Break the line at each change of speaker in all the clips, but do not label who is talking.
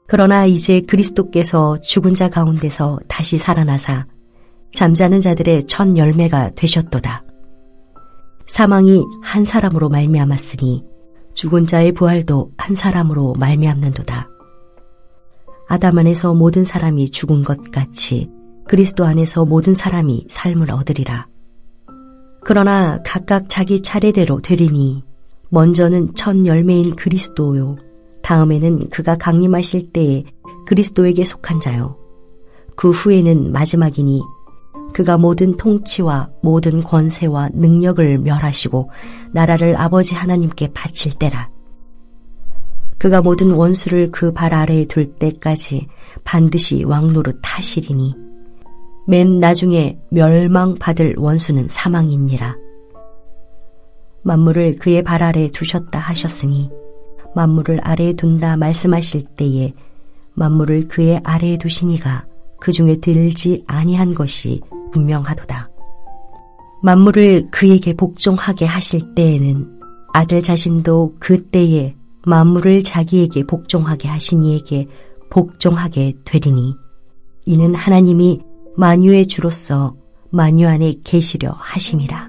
그러나 이제 그리스도께서 죽은 자 가운데서 다시 살아나사 잠자는 자들의 첫 열매가 되셨도다. 사망이 한 사람으로 말미암았으니 죽은 자의 부활도 한 사람으로 말미암는도다. 아담 안에서 모든 사람이 죽은 것 같이 그리스도 안에서 모든 사람이 삶을 얻으리라. 그러나 각각 자기 차례대로 되리니 먼저는 첫 열매인 그리스도요, 다음에는 그가 강림하실 때에 그리스도에게 속한 자요, 그 후에는 마지막이니 그가 모든 통치와 모든 권세와 능력을 멸하시고 나라를 아버지 하나님께 바칠 때라. 그가 모든 원수를 그 발 아래에 둘 때까지 반드시 왕노릇 하시리니 맨 나중에 멸망받을 원수는 사망이니라. 만물을 그의 발 아래에 두셨다 하셨으니 만물을 아래에 둔다 말씀하실 때에 만물을 그의 아래에 두시니가 그 중에 들지 아니한 것이 분명하도다. 만물을 그에게 복종하게 하실 때에는 아들 자신도 그때에 만물을 자기에게 복종하게 하신 이에게 복종하게 되리니 이는 하나님이 만유의 주로서 만유 안에 계시려 하심이라.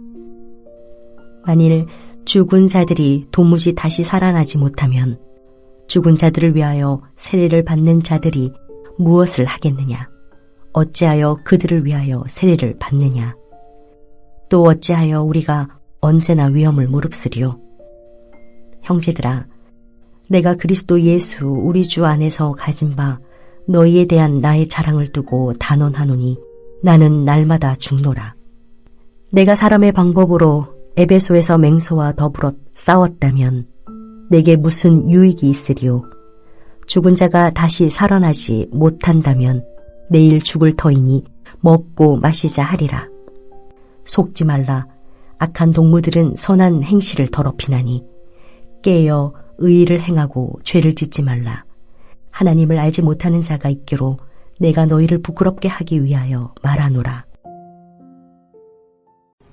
만일 죽은 자들이 도무지 다시 살아나지 못하면 죽은 자들을 위하여 세례를 받는 자들이 무엇을 하겠느냐? 어찌하여 그들을 위하여 세례를 받느냐? 또 어찌하여 우리가 언제나 위험을 무릅쓰리요? 형제들아, 내가 그리스도 예수 우리 주 안에서 가진 바 너희에 대한 나의 자랑을 두고 단언하노니 나는 날마다 죽노라. 내가 사람의 방법으로 에베소에서 맹소와 더불어 싸웠다면 내게 무슨 유익이 있으리요? 죽은 자가 다시 살아나지 못한다면 내일 죽을 터이니 먹고 마시자 하리라. 속지 말라. 악한 동무들은 선한 행실을 더럽히나니 깨어 의의를 행하고 죄를 짓지 말라. 하나님을 알지 못하는 자가 있기로 내가 너희를 부끄럽게 하기 위하여 말하노라.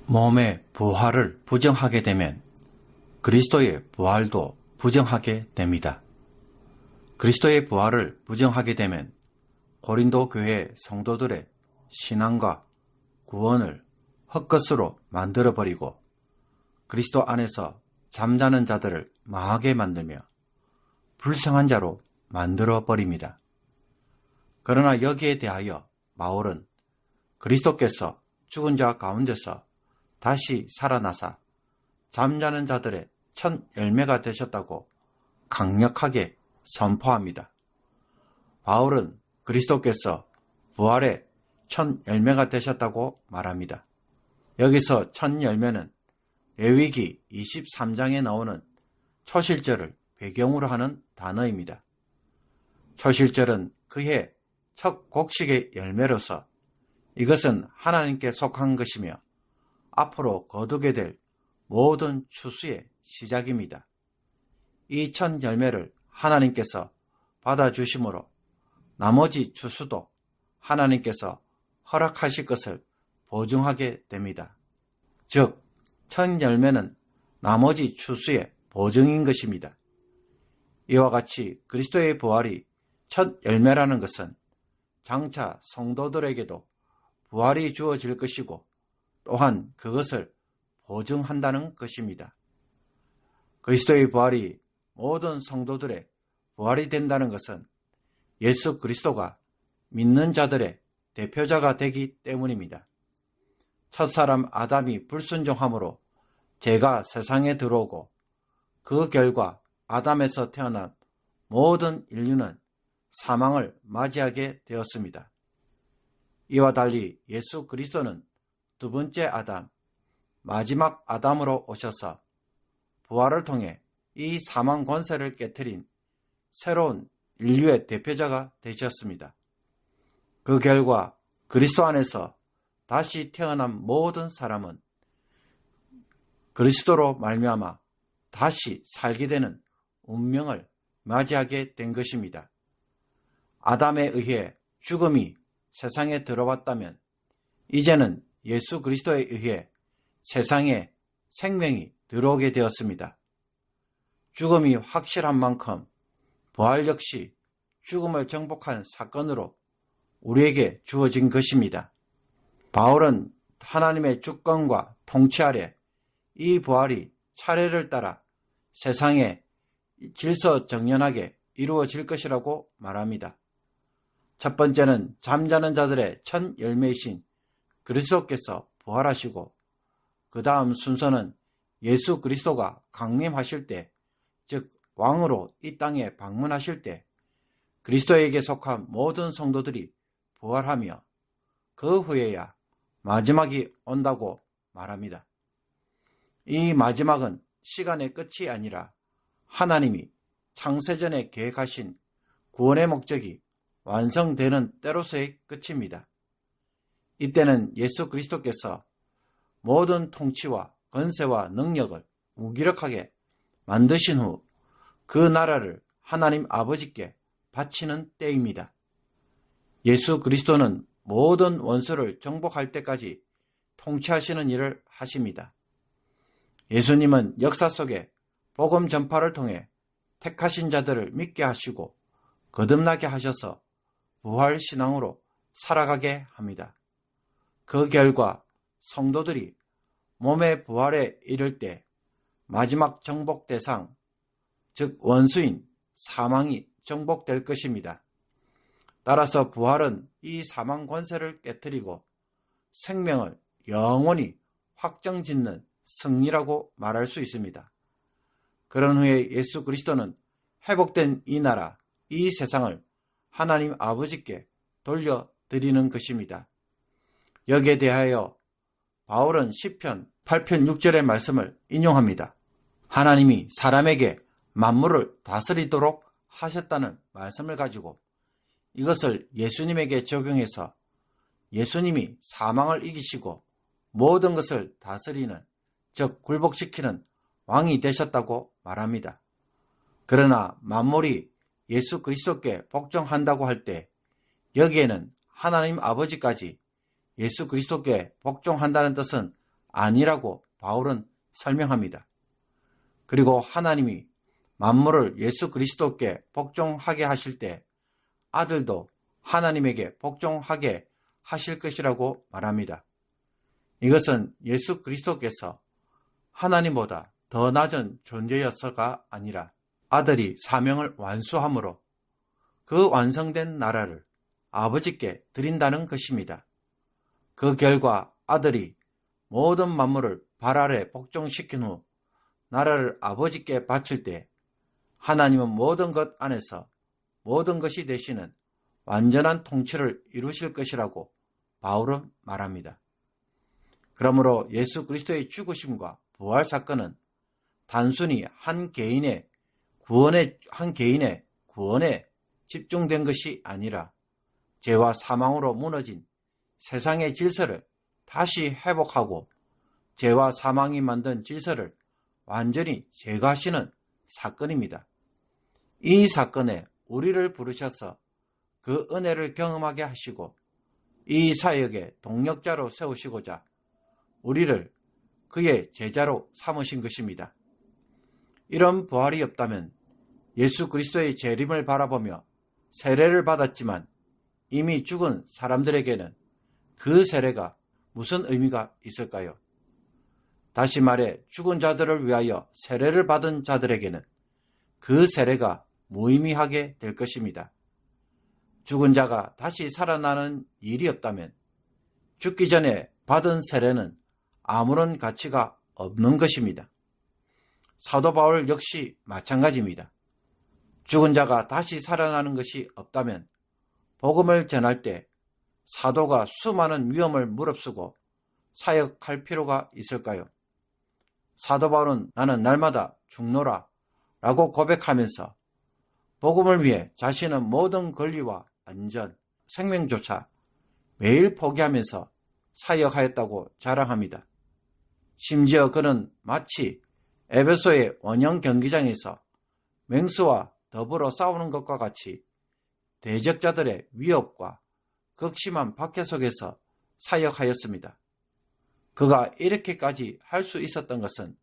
몸의 부활을 부정하게 되면 그리스도의 부활도 부정하게 됩니다. 그리스도의 부활을 부정하게 되면 고린도 교회 성도들의 신앙과 구원을 헛것으로 만들어버리고 그리스도 안에서 잠자는 자들을 망하게 만들며 불쌍한 자로 만들어버립니다. 그러나 여기에 대하여 바울은 그리스도께서 죽은 자 가운데서 다시 살아나사 잠자는 자들의 첫 열매가 되셨다고 강력하게 선포합니다. 바울은 그리스도께서 부활의 첫 열매가 되셨다고 말합니다. 여기서 첫 열매는 레위기 23장에 나오는 초실절을 배경으로 하는 단어입니다. 초실절은 그해 첫 곡식의 열매로서 이것은 하나님께 속한 것이며 앞으로 거두게 될 모든 추수의 시작입니다. 이 첫 열매를 하나님께서 받아주심으로 나머지 추수도 하나님께서 허락하실 것을 보증하게 됩니다. 즉, 첫 열매는 나머지 추수의 보증인 것입니다. 이와 같이 그리스도의 부활이 첫 열매라는 것은 장차 성도들에게도 부활이 주어질 것이고 또한 그것을 보증한다는 것입니다. 그리스도의 부활이 모든 성도들의 부활이 된다는 것은 예수 그리스도가 믿는 자들의 대표자가 되기 때문입니다. 첫사람 아담이 불순종함으로 죄가 세상에 들어오고 그 결과 아담에서 태어난 모든 인류는 사망을 맞이하게 되었습니다. 이와 달리 예수 그리스도는 두 번째 아담, 마지막 아담으로 오셔서 부활을 통해 이 사망 권세를 깨트린 새로운 인류의 대표자가 되셨습니다. 그 결과 그리스도 안에서 다시 태어난 모든 사람은 그리스도로 말미암아 다시 살게 되는 운명을 맞이하게 된 것입니다. 아담에 의해 죽음이 세상에 들어왔다면 이제는 예수 그리스도에 의해 세상에 생명이 들어오게 되었습니다. 죽음이 확실한 만큼 부활 역시 죽음을 정복한 사건으로 우리에게 주어진 것입니다. 바울은 하나님의 주권과 통치 아래 이 부활이 차례를 따라 세상에 질서정연하게 이루어질 것이라고 말합니다. 첫 번째는 잠자는 자들의 첫 열매이신 그리스도께서 부활하시고, 그 다음 순서는 예수 그리스도가 강림하실 때, 즉 왕으로 이 땅에 방문하실 때 그리스도에게 속한 모든 성도들이 부활하며 그 후에야 마지막이 온다고 말합니다. 이 마지막은 시간의 끝이 아니라 하나님이 창세전에 계획하신 구원의 목적이 완성되는 때로서의 끝입니다. 이때는 예수 그리스도께서 모든 통치와 권세와 능력을 무기력하게 만드신 후 그 나라를 하나님 아버지께 바치는 때입니다. 예수 그리스도는 모든 원수를 정복할 때까지 통치하시는 일을 하십니다. 예수님은 역사 속에 복음 전파를 통해 택하신 자들을 믿게 하시고 거듭나게 하셔서 부활 신앙으로 살아가게 합니다. 그 결과 성도들이 몸의 부활에 이를 때 마지막 정복 대상, 즉 원수인 사망이 정복될 것입니다. 따라서 부활은 이 사망 권세를 깨뜨리고 생명을 영원히 확정짓는 승리라고 말할 수 있습니다. 그런 후에 예수 그리스도는 회복된 이 나라, 이 세상을 하나님 아버지께 돌려드리는 것입니다. 여기에 대하여 바울은 시편 8편 6절의 말씀을 인용합니다. 하나님이 사람에게 만물을 다스리도록 하셨다는 말씀을 가지고 이것을 예수님에게 적용해서 예수님이 사망을 이기시고 모든 것을 다스리는, 즉 굴복시키는 왕이 되셨다고 말합니다. 그러나 만물이 예수 그리스도께 복종한다고 할 때 여기에는 하나님 아버지까지 예수 그리스도께 복종한다는 뜻은 아니라고 바울은 설명합니다. 그리고 하나님이 만물을 예수 그리스도께 복종하게 하실 때 아들도 하나님에게 복종하게 하실 것이라고 말합니다. 이것은 예수 그리스도께서 하나님보다 더 낮은 존재였어가 아니라 아들이 사명을 완수함으로 그 완성된 나라를 아버지께 드린다는 것입니다. 그 결과 아들이 모든 만물을 발 아래 복종시킨 후 나라를 아버지께 바칠 때 하나님은 모든 것 안에서 모든 것이 되시는 완전한 통치를 이루실 것이라고 바울은 말합니다. 그러므로 예수 그리스도의 죽으심과 부활 사건은 단순히 한 개인의 구원에 집중된 것이 아니라 죄와 사망으로 무너진 세상의 질서를 다시 회복하고 죄와 사망이 만든 질서를 완전히 제거하시는 사건입니다. 이 사건에 우리를 부르셔서 그 은혜를 경험하게 하시고 이 사역의 동력자로 세우시고자 우리를 그의 제자로 삼으신 것입니다. 이런 부활이 없다면 예수 그리스도의 재림을 바라보며 세례를 받았지만 이미 죽은 사람들에게는 그 세례가 무슨 의미가 있을까요? 다시 말해 죽은 자들을 위하여 세례를 받은 자들에게는 그 세례가 무의미하게 될 것입니다. 죽은 자가 다시 살아나는 일이 없다면 죽기 전에 받은 세례는 아무런 가치가 없는 것입니다. 사도 바울 역시 마찬가지입니다. 죽은 자가 다시 살아나는 것이 없다면 복음을 전할 때 사도가 수많은 위험을 무릅쓰고 사역할 필요가 있을까요? 사도 바울은 나는 날마다 죽노라 라고 고백하면서 복음을 위해 자신의 모든 권리와 안전, 생명조차 매일 포기하면서 사역하였다고 자랑합니다. 심지어 그는 마치 에베소의 원형 경기장에서 맹수와 더불어 싸우는 것과 같이 대적자들의 위협과 극심한 박해 속에서 사역하였습니다. 그가 이렇게까지 할 수 있었던 것은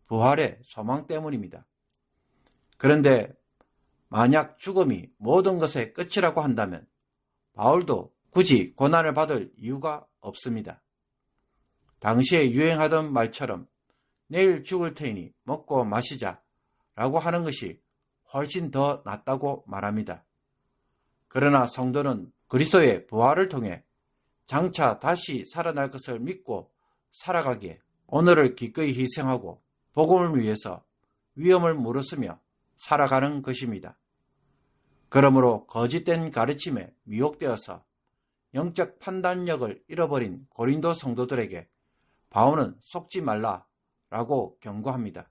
부활의 소망 때문입니다. 그런데 만약 죽음이 모든 것의 끝이라고 한다면 바울도 굳이 고난을 받을 이유가 없습니다. 당시에 유행하던 말처럼 내일 죽을 테니 먹고 마시자 라고 하는 것이 훨씬 더 낫다고 말합니다. 그러나 성도는 그리스도의 부활을 통해 장차 다시 살아날 것을 믿고 살아가기에 오늘을 기꺼이 희생하고 복음을 위해서 위험을 무릅쓰며 살아가는 것입니다. 그러므로 거짓된 가르침에 미혹되어서 영적 판단력을 잃어버린 고린도 성도들에게 바울은 속지 말라라고 경고합니다.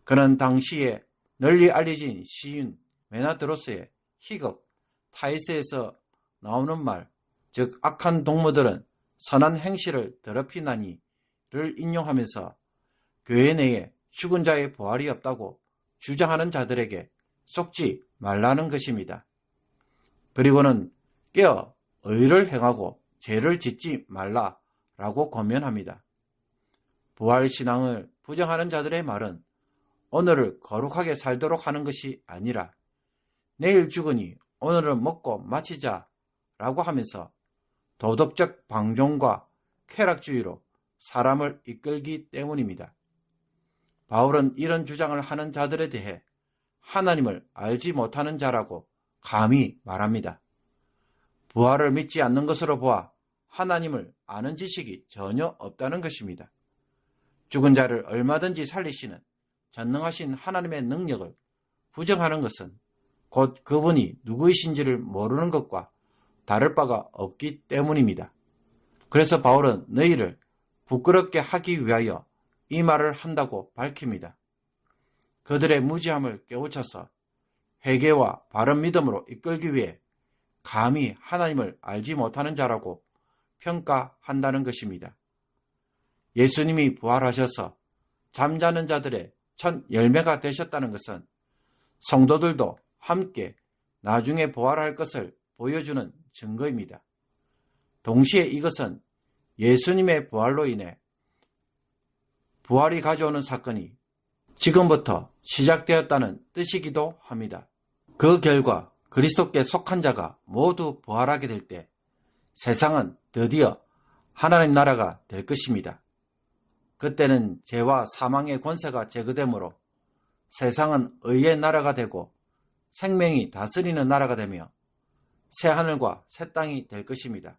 그는 당시에 널리 알려진 시인 메나드로스의 희극 타이스에서 나오는 말, 즉 악한 동무들은 선한 행실을 더럽히나니를 인용하면서 교회 내에 죽은 자의 부활이 없다고 주장하는 자들에게 속지 말라는 것입니다. 그리고는 깨어 의를 행하고 죄를 짓지 말라라고 권면합니다. 부활신앙을 부정하는 자들의 말은 오늘을 거룩하게 살도록 하는 것이 아니라 내일 죽으니 오늘은 먹고 마치자라고 하면서 도덕적 방종과 쾌락주의로 사람을 이끌기 때문입니다. 바울은 이런 주장을 하는 자들에 대해 하나님을 알지 못하는 자라고 감히 말합니다. 부활을 믿지 않는 것으로 보아 하나님을 아는 지식이 전혀 없다는 것입니다. 죽은 자를 얼마든지 살리시는 전능하신 하나님의 능력을 부정하는 것은 곧 그분이 누구이신지를 모르는 것과 다를 바가 없기 때문입니다. 그래서 바울은 너희를 부끄럽게 하기 위하여 이 말을 한다고 밝힙니다. 그들의 무지함을 깨우쳐서 회개와 바른 믿음으로 이끌기 위해 감히 하나님을 알지 못하는 자라고 평가한다는 것입니다. 예수님이 부활하셔서 잠자는 자들의 첫 열매가 되셨다는 것은 성도들도 함께 나중에 부활할 것을 보여주는 증거입니다. 동시에 이것은 예수님의 부활로 인해 부활이 가져오는 사건이 지금부터 시작되었다는 뜻이기도 합니다. 그 결과 그리스도께 속한 자가 모두 부활하게 될 때 세상은 드디어 하나님 나라가 될 것입니다. 그때는 죄와 사망의 권세가 제거되므로 세상은 의의 나라가 되고 생명이 다스리는 나라가 되며 새 하늘과 새 땅이 될 것입니다.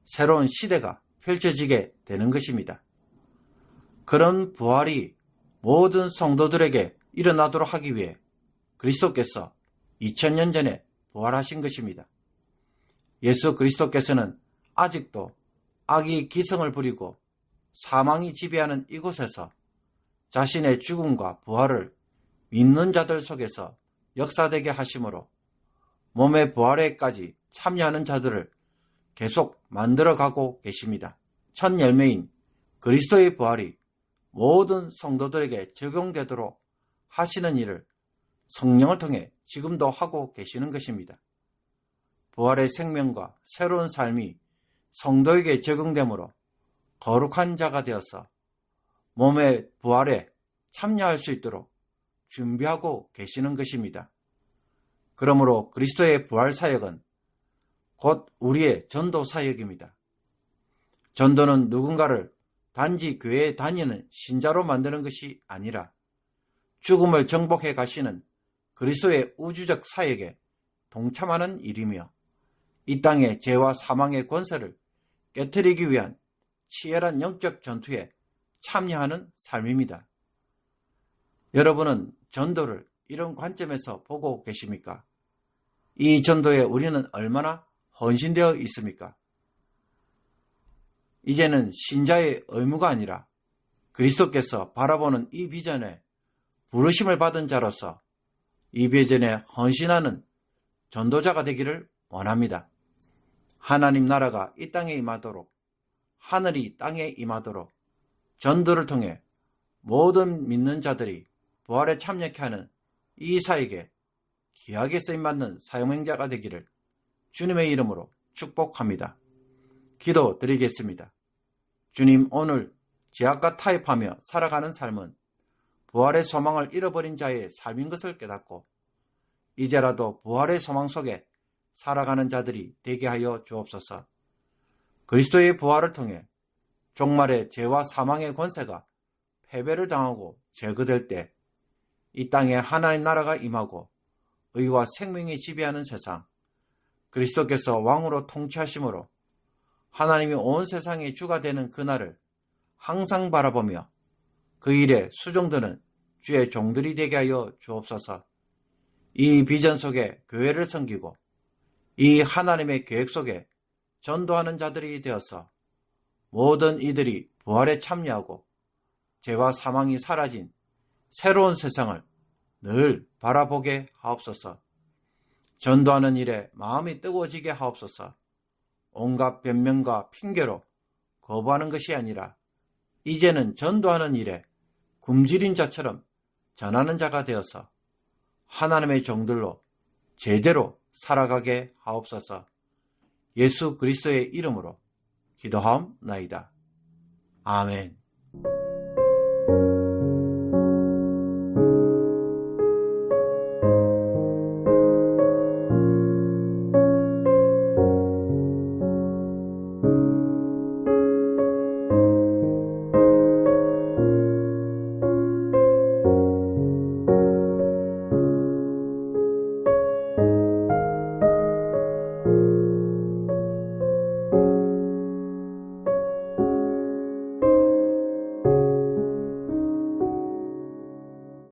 새로운 시대가 펼쳐지게 되는 것입니다. 그런 부활이 모든 성도들에게 일어나도록 하기 위해 그리스도께서 2000년 전에 부활하신 것입니다. 예수 그리스도께서는 아직도 악이 기성을 부리고 사망이 지배하는 이곳에서 자신의 죽음과 부활을 믿는 자들 속에서 역사되게 하심으로 몸의 부활에까지 참여하는 자들을 계속 만들어가고 계십니다. 첫 열매인 그리스도의 부활이 모든 성도들에게 적용되도록 하시는 일을 성령을 통해 지금도 하고 계시는 것입니다. 부활의 생명과 새로운 삶이 성도에게 적용되므로 거룩한 자가 되어서 몸의 부활에 참여할 수 있도록 준비하고 계시는 것입니다. 그러므로 그리스도의 부활 사역은 곧 우리의 전도 사역입니다. 전도는 누군가를 단지 교회에 다니는 신자로 만드는 것이 아니라 죽음을 정복해 가시는 그리스도의 우주적 사역에 동참하는 일이며 이 땅의 죄와 사망의 권세를 깨트리기 위한 치열한 영적 전투에 참여하는 삶입니다. 여러분은 전도를 이런 관점에서 보고 계십니까? 이 전도에 우리는 얼마나 헌신되어 있습니까? 이제는 신자의 의무가 아니라 그리스도께서 바라보는 이 비전에 부르심을 받은 자로서 이 비전에 헌신하는 전도자가 되기를 원합니다. 하나님 나라가 이 땅에 임하도록, 하늘이 땅에 임하도록 전도를 통해 모든 믿는 자들이 부활에 참여케 하는 이 사역에 귀하게 쓰임받는 사용행자가 되기를 주님의 이름으로 축복합니다. 기도드리겠습니다. 주님, 오늘 죄악과 타협하며 살아가는 삶은 부활의 소망을 잃어버린 자의 삶인 것을 깨닫고 이제라도 부활의 소망 속에 살아가는 자들이 되게 하여 주옵소서. 그리스도의 부활을 통해 종말의 죄와 사망의 권세가 패배를 당하고 제거될 때 이 땅에 하나님 나라가 임하고 의와 생명이 지배하는 세상, 그리스도께서 왕으로 통치하심으로 하나님이 온 세상의 주가 되는 그날을 항상 바라보며 그 일에 수종드는 주의 종들이 되게 하여 주옵소서. 이 비전 속에 교회를 섬기고 이 하나님의 계획 속에 전도하는 자들이 되어서 모든 이들이 부활에 참여하고 죄와 사망이 사라진 새로운 세상을 늘 바라보게 하옵소서. 전도하는 일에 마음이 뜨거워지게 하옵소서. 온갖 변명과 핑계로 거부하는 것이 아니라 이제는 전도하는 일에 굶주린 자처럼 전하는 자가 되어서 하나님의 종들로 제대로 살아가게 하옵소서. 예수 그리스도의 이름으로 기도하옵나이다. 아멘.